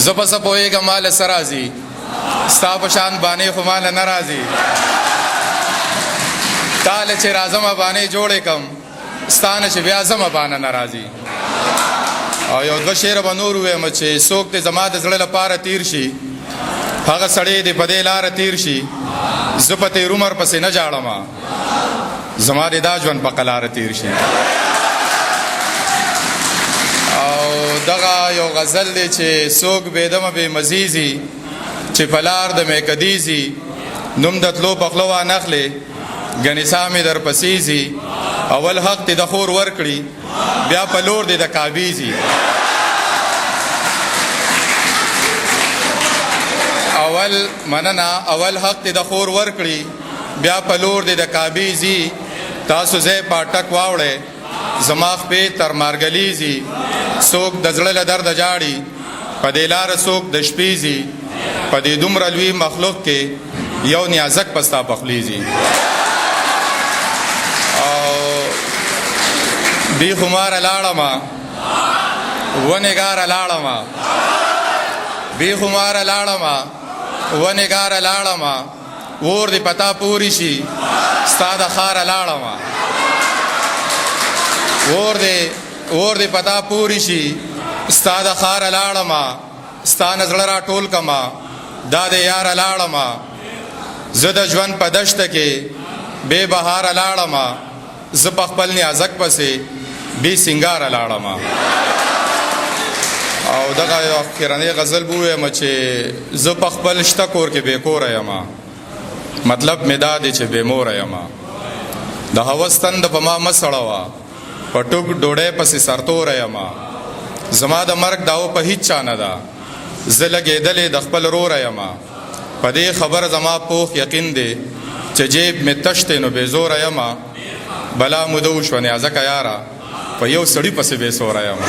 زه په څه پوهېږم ماله څه راځي ستا په شان بانې خو ماله نه راځي تاله چې راځمه بانې جوړې کم ستا نه چې بیا ځمه بانه نه راځي او یو دوه شعره به نور ووایم چې څوک دې زما د زړه لپاره تیر شي هغه سړی دې په دې لاره تیر شي زه په تېر عمر پسې نه جاړمه زما دې دا ژوند په قلاره تیر شي او دغه یو غزل دی چې څوک بېدمه بې مزیزي چې په لار د میکدیزي نوم د تلو پخلو وانخلې ګنې سا مې در پسیزي اول حق دې د خور ورکړي بیا په لور دې د کابیزي اول حق دې د خور ورکړي بیا په لور دې د کابیزي تاسو ځای پاټک واوړئ زما خپې تر مارګلیزي څوک د زړه له درده جاړي په دې لاره څوک د شپې ځي په دې دومره لوی مخلوق کې یو نیازک په ستا پخلیزي او بې خماره لاړمه ونګاره لاړمه بې خماره لاړمه ونګاره لاړمه اور دې پتا پوری شي ستا د ښاره لاړمه اور دې پتا پوری شي ستا د ښاره لاړمه ستا نه زړه راټول کما دا د یاره لاړمه زه د ژوند په دشته کې بې بهاره لاړمه زه په خپل نیازک پسې بې سینګاره لاړمه او دغه یو اخرنۍ غزل به ووایم چې زه په خپل شته کور کې بې کوره یمه مطلب مې دا دی چې بې موره یمه د هوس تنده په ما مه سړوه په ټوک ډوډۍ پسې سرتوره یمه زما د مرګ داو په هیڅ چا نه ده زه لګېدلې د خپل روره یمه په دې خبر زما پوخ یقین دی چې جیب مې تش دی نو بې زوره یمه بلا موده وشوه نیازکه یاره په یو سړي پسې بې سوره یمه